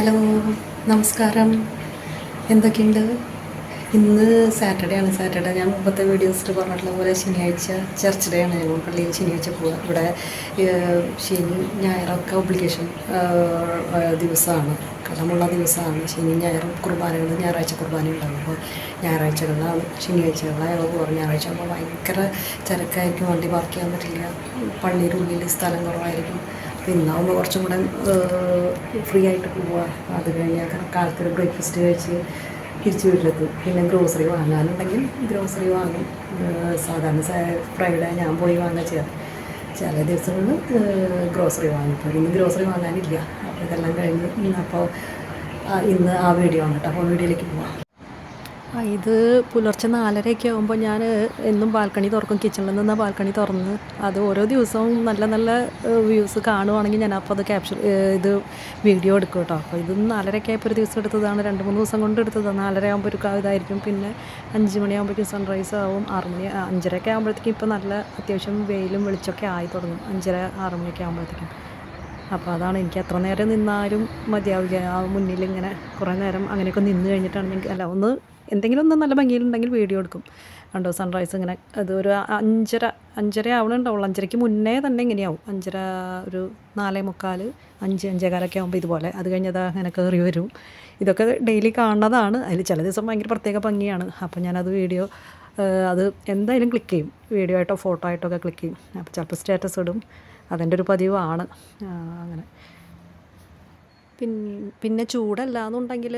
Hello, നമസ്കാരം. എന്തൊക്കെയുണ്ട്? ഇന്ന് സാറ്റർഡേ ആണ്. സാറ്റർഡേ ഞാൻ മുമ്പത്തെ വീഡിയോസിൽ പറഞ്ഞിട്ടുള്ള പോലെ ശനിയാഴ്ച ചർച്ച് ഡേ ആണ്. ഞങ്ങൾ പള്ളിയിൽ ശനിയാഴ്ച പോവുക. ഇവിടെ ശനി ഞായറൊക്കെ ഒബ്ലിഗേഷൻ ദിവസമാണ്, കടമുള്ള ദിവസമാണ്. ശനി ഞായറും കുർബാനകൾ, ഞായറാഴ്ച കുർബാന ഉണ്ടാകും. അപ്പോൾ ഞായറാഴ്ചകളിലാണ്, ശനിയാഴ്ചകളിലാണ് ഞങ്ങൾ പോകാറ്. ഞായറാഴ്ച ആകുമ്പോൾ ഭയങ്കര തിരക്കായിരിക്കും, വണ്ടി പാർക്ക് ചെയ്യാൻ പറ്റില്ല, പള്ളിയുടെ ഉള്ളിൽ സ്ഥലം കുറവായിരിക്കും. അപ്പോൾ ഇന്നാവുമ്പോൾ കുറച്ചും കൂടെ ഫ്രീ ആയിട്ട് പോവുക. അത് കഴിഞ്ഞാൽ കാലത്തൊരു ബ്രേക്ക്ഫാസ്റ്റ് കഴിച്ച് തിരിച്ച് വീട്ടിലെത്തും. പിന്നെ ഗ്രോസറി വാങ്ങാനുണ്ടെങ്കിൽ ഗ്രോസറി വാങ്ങും. സാധാരണ ഫ്രൈഡേ ഞാൻ പോയി വാങ്ങാൻ ചെയ്യാറ്. ചില ദിവസങ്ങളിൽ ഗ്രോസറി വാങ്ങും. അപ്പോൾ ഇന്ന് ഗ്രോസറി വാങ്ങാനില്ല. അപ്പോൾ ഇതെല്ലാം കഴിഞ്ഞ് അപ്പോൾ ഇന്ന് ആ വീഡിയോ ആണ് കേട്ടോ. അപ്പോൾ വീഡിയോയിലേക്ക് പോവാം. ഇത് പുലർച്ചെ 4:30 ആകുമ്പോൾ ഞാൻ എന്നും ബാൽക്കണി തുറക്കും. കിച്ചണിൽ നിന്ന് ബാൽക്കണി തുറന്ന് അത് ഓരോ ദിവസവും നല്ല നല്ല വ്യൂസ് കാണുവാണെങ്കിൽ ഞാൻ അപ്പോൾ അത് ഇത് വീഡിയോ എടുക്കും കേട്ടോ. അപ്പോൾ ഇത് 4:30 ആയപ്പോൾ ഒരു ദിവസം എടുത്തതാണ്, 2-3 ദിവസം കൊണ്ട് എടുത്തതാണ്. 4:30 ആകുമ്പോൾ ഒരു ഇതായിരിക്കും, പിന്നെ 5 മണിയാകുമ്പോഴേക്കും സൺറൈസ് ആവും. 5:30 ആകുമ്പോഴത്തേക്കും ഇപ്പോൾ നല്ല അത്യാവശ്യം വെയിലും വെളിച്ചമൊക്കെ ആയി തുടങ്ങും. 5:30-6 മണിയൊക്കെ ആകുമ്പോഴത്തേക്കും. അപ്പോൾ അതാണ്, എനിക്ക് എത്ര നേരം നിന്നാലും മതിയാവില്ല. ആ മുന്നിലിങ്ങനെ കുറേ നേരം അങ്ങനെയൊക്കെ നിന്ന് കഴിഞ്ഞിട്ടാണ് എനിക്ക് ഒന്ന് എന്തെങ്കിലും ഒന്ന് നല്ല ഭംഗിയിലുണ്ടെങ്കിൽ വീഡിയോ എടുക്കും. കണ്ടോ സൺറൈസ് ഇങ്ങനെ. അത് ഒരു 5:30 ആവണുണ്ടാവുള്ളൂ. 5:30ക്ക് മുന്നേ തന്നെ ഇങ്ങനെയാവും. 5:30, ഒരു 4:45, 5-5:15 ആകുമ്പോൾ ഇതുപോലെ. അത് കഴിഞ്ഞത് അങ്ങനെ കയറി വരും. ഇതൊക്കെ ഡെയിലി കാണുന്നതാണ്. അതിൽ ചില ദിവസം ഭയങ്കര പ്രത്യേക ഭംഗിയാണ്. അപ്പോൾ ഞാനത് വീഡിയോ അത് എന്തായാലും ക്ലിക്ക് ചെയ്യും. വീഡിയോ ആയിട്ടോ ഫോട്ടോ ആയിട്ടോ ഒക്കെ ക്ലിക്ക് ചെയ്യും. അപ്പോൾ ചിലപ്പോൾ സ്റ്റാറ്റസ് ഇടും. അതെൻ്റെ ഒരു പതിവാണ്. അങ്ങനെ പിന്നെ ചൂടല്ല എന്നുണ്ടെങ്കിൽ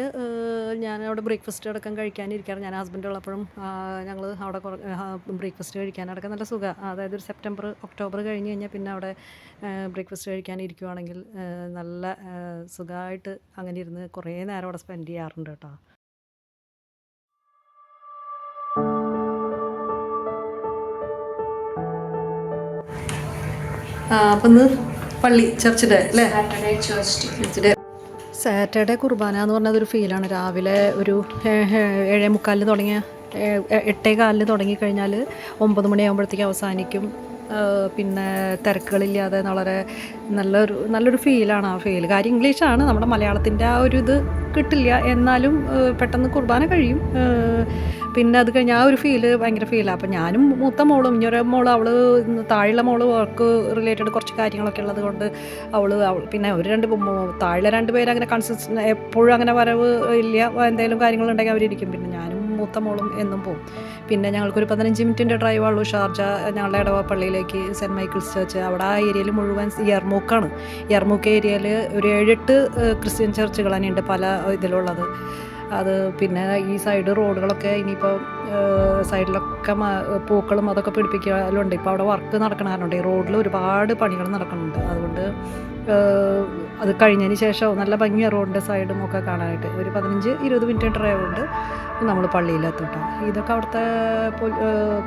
ഞാൻ അവിടെ ബ്രേക്ക്ഫാസ്റ്റ് അടക്കം കഴിക്കാനിരിക്കാറ്. ഞാൻ ഹസ്ബൻഡ് ഉള്ളപ്പോഴും ഞങ്ങൾ അവിടെ ബ്രേക്ക്ഫാസ്റ്റ് കഴിക്കാനടക്കം നല്ല സുഖമാണ്. അതായത് ഒരു സെപ്റ്റംബർ ഒക്ടോബർ കഴിഞ്ഞ് കഴിഞ്ഞാൽ പിന്നെ അവിടെ ബ്രേക്ക്ഫാസ്റ്റ് കഴിക്കാനിരിക്കുവാണെങ്കിൽ നല്ല സുഖമായിട്ട് അങ്ങനെ ഇരുന്ന് കുറേ നേരം അവിടെ സ്പെൻഡ് ചെയ്യാറുണ്ട് കേട്ടോ. അപ്പം ഇന്ന് പള്ളി ചർച്ച് ഡേ അല്ലേ? സാറ്റർഡേ കുർബാന എന്ന് പറഞ്ഞാൽ അതൊരു ഫീലാണ്. രാവിലെ ഒരു 7:45 തുടങ്ങിയ 8:15 തുടങ്ങിക്കഴിഞ്ഞാൽ 9 മണിയാകുമ്പോഴത്തേക്ക് അവസാനിക്കും. പിന്നെ തിരക്കുകളില്ലാതെ വളരെ നല്ലൊരു ഫീലാണ്. ആ ഫീൽ കാര്യം ഇംഗ്ലീഷാണ്, നമ്മുടെ മലയാളത്തിൻ്റെ ആ ഒരു ഇത് കിട്ടില്ല. എന്നാലും പെട്ടെന്ന് കുർബാന കഴിയും. പിന്നെ അത് കഴിഞ്ഞ് ആ ഒരു ഫീല് ഭയങ്കര ഫീലാണ്. അപ്പോൾ ഞാനും മൂത്ത മോളും ഇനിയൊരു മോൾ, അവൾ താഴെയുള്ള മോൾ വർക്ക് റിലേറ്റഡ് കുറച്ച് കാര്യങ്ങളൊക്കെ ഉള്ളത് കൊണ്ട് അവൾ പിന്നെ താഴെ 2 പേര് അങ്ങനെ എപ്പോഴും അങ്ങനെ വരവ് ഇല്ല. എന്തെങ്കിലും കാര്യങ്ങളുണ്ടെങ്കിൽ അവരിയ്ക്കും. പിന്നെ ഞാനും മൂത്ത മോളും എന്നും പോകും. പിന്നെ ഞങ്ങൾക്കൊരു 15 മിനിറ്റിൻ്റെ ഡ്രൈവുള്ളൂ ഷാർജ, ഞങ്ങളുടെ ഇടവ പള്ളിയിലേക്ക്, സെൻറ്റ് മൈക്കിൾസ് ചർച്ച്. അവിടെ ആ ഏരിയയിൽ മുഴുവൻ യർമൂക്കാണ്. യർമൂക്ക് ഏരിയയിൽ ഒരു 7-8 ക്രിസ്ത്യൻ ചർച്ചുകൾ തന്നെയുണ്ട് പല ഇതിലുള്ളത്. അത് പിന്നെ ഈ സൈഡ് റോഡുകളൊക്കെ ഇനിയിപ്പോൾ സൈഡിലൊക്കെ പൂക്കളും അതൊക്കെ പിടിപ്പിക്കലുണ്ട്. ഇപ്പോൾ അവിടെ വർക്ക് നടക്കണമാരുണ്ട്. ഈ റോഡിൽ ഒരുപാട് പണികൾ നടക്കുന്നുണ്ട്. അതുകൊണ്ട് അത് കഴിഞ്ഞതിന് ശേഷം നല്ല ഭംഗിയാണ് റോഡിൻ്റെ സൈഡും ഒക്കെ കാണാനായിട്ട്. ഒരു 15-20 മിനിറ്റ് ഡ്രൈവ് ഉണ്ട്, നമ്മൾ പള്ളിയിലെത്തും കേട്ടോ. ഇതൊക്കെ അവിടുത്തെ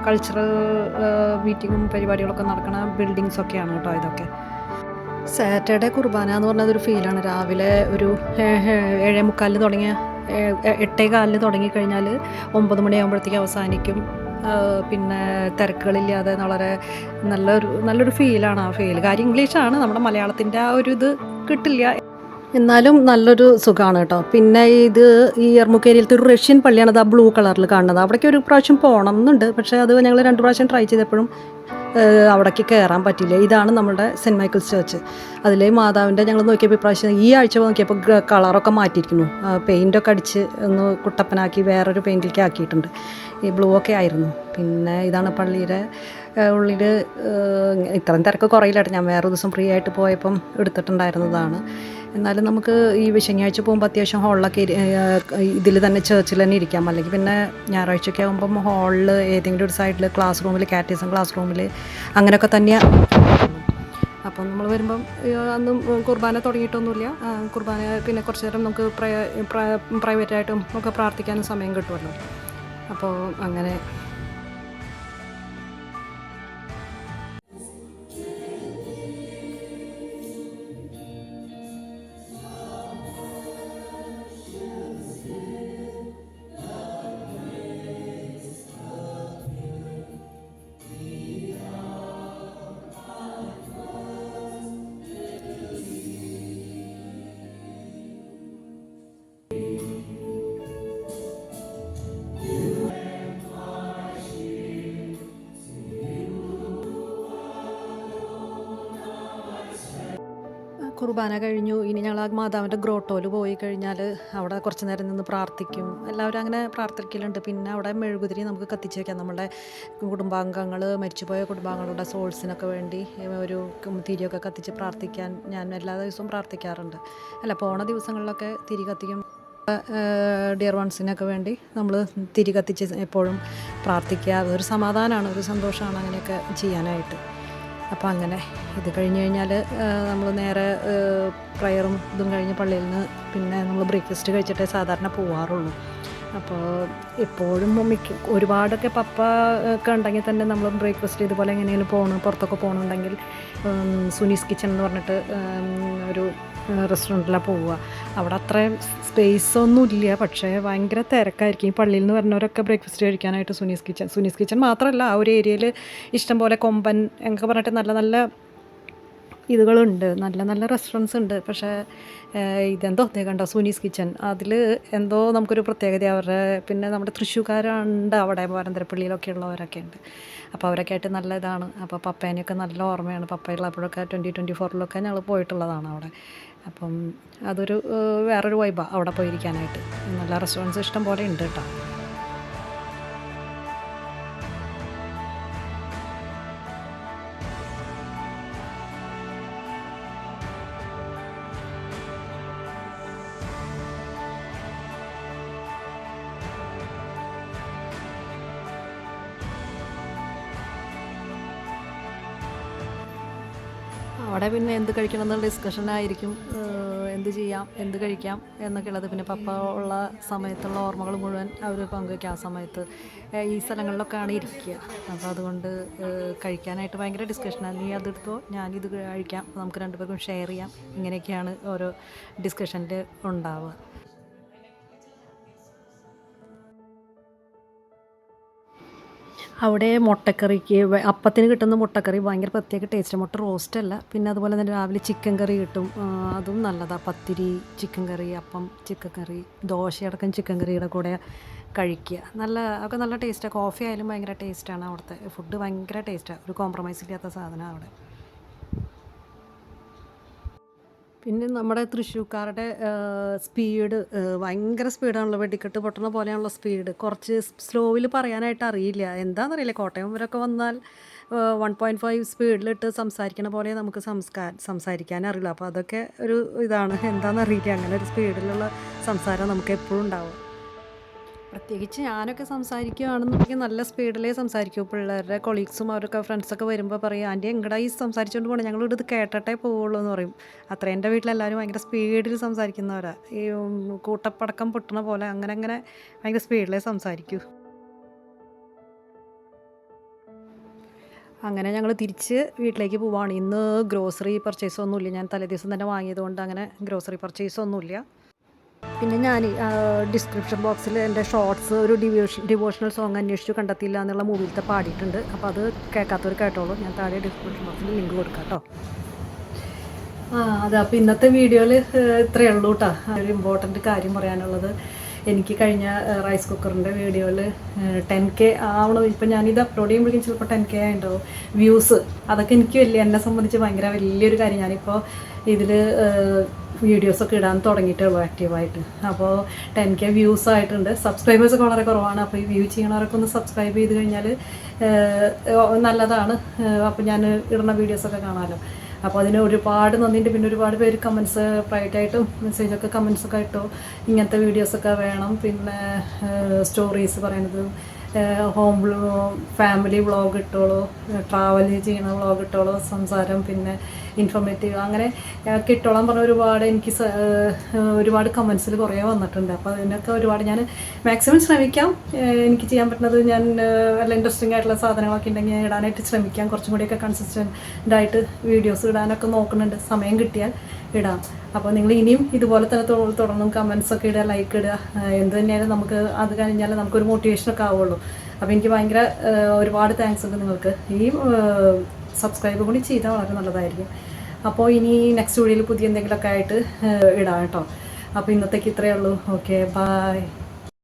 കൾച്ചറൽ മീറ്റിങ്ങും പരിപാടികളൊക്കെ നടക്കുന്ന ബിൽഡിങ്സൊക്കെയാണ് കേട്ടോ ഇതൊക്കെ. സാറ്റർഡേ കുർബാന എന്ന് പറഞ്ഞാൽ അതൊരു ഫീലാണ്. രാവിലെ ഒരു 7:45 തുടങ്ങിയ 8:15 തുടങ്ങിക്കഴിഞ്ഞാൽ 9 മണിയാകുമ്പോഴത്തേക്ക് അവസാനിക്കും. പിന്നെ തിരക്കുകളില്ലാതെ വളരെ നല്ലൊരു ഫീലാണ്. ആ ഫീൽ കാര്യം ഇംഗ്ലീഷാണ്, നമ്മുടെ മലയാളത്തിൻ്റെ ആ ഒരു ഇത് കിട്ടില്ല. എന്നാലും നല്ലൊരു സുഖമാണ് കേട്ടോ. പിന്നെ ഈ യർമുക്കേരിയിലത്തെ ഒരു റഷ്യൻ പള്ളിയാണ്, അത് ആ ബ്ലൂ കളറിൽ കാണുന്നത്. അവിടേക്ക് ഒരു പ്രാവശ്യം പോകണം എന്നുണ്ട്. പക്ഷേ അത് ഞങ്ങൾ 2 പ്രാവശ്യം ട്രൈ ചെയ്തപ്പോഴും അവിടേക്ക് കയറാൻ പറ്റില്ല. ഇതാണ് നമ്മുടെ സെൻറ്റ് മൈക്കിൾസ് ചർച്ച്. അതിലെ മാതാവിൻ്റെ ഞങ്ങൾ നോക്കിയപ്പോൾ ഇപ്രാവശ്യം ഈ ആഴ്ച നോക്കിയപ്പോൾ കളറൊക്കെ മാറ്റിയിരിക്കുന്നു. പെയിൻറ്റൊക്കെ അടിച്ച് ഒന്ന് കുട്ടപ്പനാക്കി വേറൊരു പെയിൻറ്റിലേക്ക് ആക്കിയിട്ടുണ്ട്. ഈ ബ്ലൂ ഒക്കെ ആയിരുന്നു. പിന്നെ ഇതാണ് പള്ളിയുടെ ഉള്ളിൽ. ഇത്രയും തിരക്ക് കുറയില്ല കേട്ടോ. ഞാൻ വേറൊരു ദിവസം ഫ്രീ ആയിട്ട് പോയപ്പം എടുത്തിട്ടുണ്ടായിരുന്നതാണ്. എന്നാലും നമുക്ക് ഈ ശനിയാഴ്ച പോകുമ്പോൾ അത്യാവശ്യം ഹോളിലൊക്കെ ഇതിൽ തന്നെ ചർച്ചിൽ തന്നെ ഇരിക്കാം. അല്ലെങ്കിൽ പിന്നെ ഞായറാഴ്ചയൊക്കെ ആകുമ്പം ഹോളിൽ ഏതെങ്കിലും ഒരു സൈഡിൽ ക്ലാസ് റൂമിൽ, കാറ്റീസം ക്ലാസ് റൂമിൽ അങ്ങനെയൊക്കെ തന്നെയാണ്. അപ്പം നമ്മൾ വരുമ്പം അന്നും കുർബാന തുടങ്ങിയിട്ടൊന്നുമില്ല. കുർബാന പിന്നെ കുറച്ച് നേരം നമുക്ക് പ്രൈവറ്റായിട്ടും ഒക്കെ പ്രാർത്ഥിക്കാനും സമയം കിട്ടുമല്ലോ. അപ്പോൾ അങ്ങനെ കുർബാന കഴിഞ്ഞു. ഇനി ഞങ്ങൾ ആ മാതാവിൻ്റെ ഗ്രോട്ടോയിൽ പോയി കഴിഞ്ഞാൽ അവിടെ കുറച്ച് നേരം നിന്ന് പ്രാർത്ഥിക്കും. എല്ലാവരും അങ്ങനെ പ്രാർത്ഥിക്കലുണ്ട്. പിന്നെ അവിടെ മെഴുകുതിരി നമുക്ക് കത്തിച്ച് വയ്ക്കാം. നമ്മുടെ കുടുംബാംഗങ്ങൾ, മരിച്ചുപോയ കുടുംബാംഗങ്ങളുടെ സോൾസിനൊക്കെ വേണ്ടി ഒരു തിരിയൊക്കെ കത്തിച്ച് പ്രാർത്ഥിക്കാൻ ഞാൻ എല്ലാ ദിവസവും പ്രാർത്ഥിക്കാറുണ്ട്. അല്ല, പോണ ദിവസങ്ങളിലൊക്കെ തിരി കത്തിക്കും. ഡിയർ വൺസിനൊക്കെ വേണ്ടി നമ്മൾ തിരി കത്തിച്ച് എപ്പോഴും പ്രാർത്ഥിക്കുക. അതൊരു സമാധാനമാണ്, ഒരു സന്തോഷമാണ് അങ്ങനെയൊക്കെ ചെയ്യാനായിട്ട്. അപ്പോൾ അങ്ങനെ ഇത് കഴിഞ്ഞ് കഴിഞ്ഞാൽ നമ്മൾ നേരെ പ്രയറും ഇതും കഴിഞ്ഞ് പള്ളിയിൽ നിന്ന് പിന്നെ നമ്മൾ ബ്രേക്ക്ഫാസ്റ്റ് കഴിച്ചിട്ടേ സാധാരണ പോവാറുള്ളൂ. അപ്പോൾ എപ്പോഴും ഒരുപാടൊക്കെ പപ്പ ഒക്കെ ഉണ്ടെങ്കിൽ തന്നെ നമ്മൾ ബ്രേക്ക്ഫാസ്റ്റ് ഇതുപോലെ എങ്ങനെയെങ്കിലും പുറത്തൊക്കെ പോകണമെന്നുണ്ടെങ്കിൽ സുനീസ് കിച്ചൺ എന്ന് പറഞ്ഞിട്ട് ഒരു റെസ്റ്റോറൻറ്റിലാണ് പോവുക. അവിടെ അത്രയും സ്പേസൊന്നും ഇല്ല, പക്ഷേ ഭയങ്കര തിരക്കായിരിക്കും. ഈ പള്ളിയിൽ നിന്ന് വരുന്നവരൊക്കെ ബ്രേക്ക്ഫാസ്റ്റ് കഴിക്കാനായിട്ട് സുനീസ് കിച്ചൺ മാത്രമല്ല, ആ ഒരു ഏരിയയിൽ ഇഷ്ടംപോലെ കൊമ്പൻ എന്നൊക്കെ പറഞ്ഞിട്ട് നല്ല നല്ല ഇതുകളുണ്ട്, നല്ല നല്ല റെസ്റ്റോറൻറ്റ്സ് ഉണ്ട്. പക്ഷേ ഇതെന്തോ കണ്ടോ സുനീസ് കിച്ചൺ, അതിൽ എന്തോ നമുക്കൊരു പ്രത്യേകത. അവരുടെ പിന്നെ നമ്മുടെ തൃശ്ശൂർക്കാരുണ്ട് അവിടെ, വാരന്തരപ്പള്ളിയിലൊക്കെ ഉള്ളവരൊക്കെ ഉണ്ട്. അപ്പോൾ അവരൊക്കെ ആയിട്ട് നല്ല ഇതാണ്. അപ്പോൾ പപ്പേനെയൊക്കെ നല്ല ഓർമ്മയാണ്. പപ്പയുള്ളപ്പോഴൊക്കെ 2024 ഞങ്ങൾ പോയിട്ടുള്ളതാണ് അവിടെ. അപ്പം അതൊരു വേറൊരു വൈബാണ് അവിടെ പോയിരിക്കാനായിട്ട്. നല്ല റെസ്റ്റോറൻറ്റ്സ് ഇഷ്ടം പോലെ ഉണ്ട് കേട്ടോ. അവിടെ പിന്നെ എന്ത് കഴിക്കണം എന്നുള്ള ഡിസ്കഷനായിരിക്കും. എന്ത് ചെയ്യാം, എന്ത് കഴിക്കാം എന്നൊക്കെ ഉള്ളത്. പിന്നെ പപ്പ ഉള്ള സമയത്തുള്ള ഓർമ്മകൾ മുഴുവൻ അവർ പങ്കുവയ്ക്കുക. ആ സമയത്ത് ഈ സ്ഥലങ്ങളിലൊക്കെയാണ് ഇരിക്കുക. അപ്പോൾ അതുകൊണ്ട് കഴിക്കാനായിട്ട് ഭയങ്കര ഡിസ്കഷനാണ്. നീ അതെടുത്തോ, ഞാനിത് കഴിക്കാം, നമുക്ക് രണ്ടുപേർക്കും ഷെയർ ചെയ്യാം. ഇങ്ങനെയൊക്കെയാണ് ഓരോ ഡിസ്കഷനിൽ ഉണ്ടാവുക. അവിടെ മുട്ടക്കറിക്ക് അപ്പത്തിന് കിട്ടുന്ന മുട്ടക്കറി ഭയങ്കര പ്രത്യേക ടേസ്റ്റ്. മുട്ട റോസ്റ്റ് അല്ല. പിന്നെ അതുപോലെ തന്നെ രാവിലെ ചിക്കൻ കറി കിട്ടും, അതും നല്ലതാണ്. പത്തിരി ചിക്കൻ കറി, അപ്പം ചിക്കൻ കറി, ദോശയടക്കം ചിക്കൻ കറിയുടെ കൂടെ കഴിക്കുക. ഒക്കെ നല്ല ടേസ്റ്റാണ്. കോഫി ആയാലും ഭയങ്കര ടേസ്റ്റാണ്. അവിടുത്തെ ഫുഡ് ഭയങ്കര ടേസ്റ്റാണ്. ഒരു കോംപ്രമൈസ് ഇല്ലാത്ത സാധനമാണ് അവിടെ. പിന്നെ നമ്മുടെ തൃശ്ശൂർക്കാരുടെ സ്പീഡ് ഭയങ്കര സ്പീഡാണല്ലോ. വെടിക്കെട്ട് പൊട്ടണ പോലെയാണല്ലോ സ്പീഡ്. കുറച്ച് സ്ലോവിൽ പറയാനായിട്ട് അറിയില്ല, എന്താണെന്നറിയില്ല. കോട്ടയം വരൊക്കെ വന്നാൽ 1.5 സ്പീഡിലിട്ട് സംസാരിക്കണ പോലെ നമുക്ക് സംസാരിക്കാൻ അറിയില്ല. അപ്പോൾ അതൊക്കെ ഒരു ഇതാണ്, എന്താണെന്നറിയില്ല. അങ്ങനെ ഒരു സ്പീഡിലുള്ള സംസാരം നമുക്ക് എപ്പോഴും ഉണ്ടാവും. പ്രത്യേകിച്ച് ഞാനൊക്കെ സംസാരിക്കുകയാണെന്നുണ്ടെങ്കിൽ നല്ല സ്പീഡിലേ സംസാരിക്കൂ. പിള്ളേരുടെ കൊളീഗ്സും അവരൊക്കെ ഫ്രണ്ട്സൊക്കെ വരുമ്പോൾ പറയും, ആൻറ്റി എങ്ങടാ ഈ സംസാരിച്ചുകൊണ്ട് പോകണം, ഞങ്ങളിവിടെ ഇത് കേട്ടിട്ടേ പോവുള്ളൂ എന്ന് പറയും. അത്ര എൻ്റെ വീട്ടിലെല്ലാവരും ഭയങ്കര സ്പീഡിൽ സംസാരിക്കുന്നവരാണ്. ഈ കൂട്ടപ്പടക്കം പൊട്ടണ പോലെ അങ്ങനെ ഭയങ്കര സ്പീഡിലേ സംസാരിക്കൂ. അങ്ങനെ ഞങ്ങൾ തിരിച്ച് വീട്ടിലേക്ക് പോവുകയാണ്. ഇന്ന് ഗ്രോസറി പർച്ചേസൊന്നുമില്ല. ഞാൻ തലേദിവസം തന്നെ വാങ്ങിയതുകൊണ്ട് അങ്ങനെ ഗ്രോസറി പർച്ചേസൊന്നുമില്ല. പിന്നെ ഞാൻ ഡിസ്ക്രിപ്ഷൻ ബോക്സിൽ എൻ്റെ ഷോർട്സ് ഒരു ഡിവോഷണൽ സോങ് അന്വേഷിച്ചു കണ്ടെത്തിയില്ല എന്നുള്ള മൂവിയിലത്തെ പാടിയിട്ടുണ്ട്. അപ്പോൾ അത് കേൾക്കാത്തവർ കേട്ടോളൂ. ഞാൻ താഴെ ഡിസ്ക്രിപ്ഷൻ ബോക്സിൽ ലിങ്ക് കൊടുക്കാം കേട്ടോ. അതെ, അപ്പോൾ ഇന്നത്തെ വീഡിയോയിൽ ഇത്രയേ ഉള്ളൂ കേട്ടോ. ഒരു ഇമ്പോർട്ടൻറ്റ് കാര്യം പറയാനുള്ളത്, എനിക്ക് കഴിഞ്ഞ റൈസ് കുക്കറിൻ്റെ വീഡിയോയിൽ 10K ആവണം. ഇപ്പം ഞാനിത് അപ്ലോഡ് ചെയ്യുമ്പോഴേക്കും ചിലപ്പോൾ 10K ആയിട്ടുണ്ടാവും വ്യൂസ്. അതൊക്കെ എനിക്ക് എന്നെ സംബന്ധിച്ച് ഭയങ്കര വലിയൊരു കാര്യം. ഞാനിപ്പോൾ ഇതിൽ വീഡിയോസൊക്കെ ഇടാൻ തുടങ്ങിയിട്ടുള്ളൂ ആക്റ്റീവായിട്ട്. അപ്പോൾ 10K വ്യൂസ് ആയിട്ടുണ്ട്. സബ്സ്ക്രൈബേഴ്സൊക്കെ വളരെ കുറവാണ്. അപ്പോൾ ഈ വ്യൂ ചെയ്യണവരൊക്കെ ഒന്ന് സബ്സ്ക്രൈബ് ചെയ്ത് കഴിഞ്ഞാൽ നല്ലതാണ്. അപ്പോൾ ഞാൻ ഇടുന്ന വീഡിയോസൊക്കെ കാണാമല്ലോ. അപ്പോൾ അതിന് ഒരുപാട് നന്ദിയുണ്ട്. പിന്നെ ഒരുപാട് പേര് കമൻസ് പ്രൈവറ്റായിട്ടും മെസ്സേജൊക്കെ കമൻസൊക്കെ ഇട്ടോ, ഇങ്ങനത്തെ വീഡിയോസൊക്കെ വേണം, പിന്നെ സ്റ്റോറീസ് പറയുന്നതും ഫാമിലി വ്ളോഗ് ഇട്ടോളൂ, ട്രാവൽ ചെയ്യണ വ്ളോഗ് ഇട്ടോളൂ, സംസാരം, പിന്നെ ഇൻഫോർമേറ്റീവ്, അങ്ങനെ ഇട്ടോളാൻ പറഞ്ഞ ഒരുപാട് എനിക്ക് ഒരുപാട് കമൻസിൽ കുറേ വന്നിട്ടുണ്ട്. അപ്പോൾ അതിനൊക്കെ ഒരുപാട് ഞാൻ മാക്സിമം ശ്രമിക്കാം. എനിക്ക് ചെയ്യാൻ പറ്റുന്നത് ഞാൻ നല്ല ഇൻട്രസ്റ്റിംഗ് ആയിട്ടുള്ള സാധനങ്ങളൊക്കെ ഉണ്ടെങ്കിൽ ഞാൻ ഇടാനായിട്ട് ശ്രമിക്കാം. കുറച്ചും കൂടിയൊക്കെ കൺസിസ്റ്റൻ്റായിട്ട് വീഡിയോസ് ഇടാനൊക്കെ നോക്കുന്നുണ്ട്. സമയം കിട്ടിയാൽ ഇടാം. അപ്പോൾ നിങ്ങൾ ഇനിയും ഇതുപോലെ തന്നെ തുടർന്നും കമൻസൊക്കെ ഇടുക, ലൈക്ക് ഇടുക. എന്ത് തന്നെയാലും നമുക്ക് അത് കഴിഞ്ഞാൽ നമുക്കൊരു മോട്ടിവേഷനൊക്കെ ആവുള്ളൂ. അപ്പോൾ എനിക്ക് ഭയങ്കര ഒരുപാട് താങ്ക്സ് ഉണ്ട് നിങ്ങൾക്ക്. ഈ സബ്സ്ക്രൈബ് കൂടി ചെയ്താൽ വളരെ നല്ലതായിരിക്കും. അപ്പോൾ ഇനി നെക്സ്റ്റ് വീഡിയോയിൽ പുതിയ എന്തെങ്കിലുമൊക്കെ ആയിട്ട് ഇടാം കേട്ടോ. അപ്പോൾ ഇന്നത്തേക്ക് ഇത്രയേ ഉള്ളൂ. Okay, by.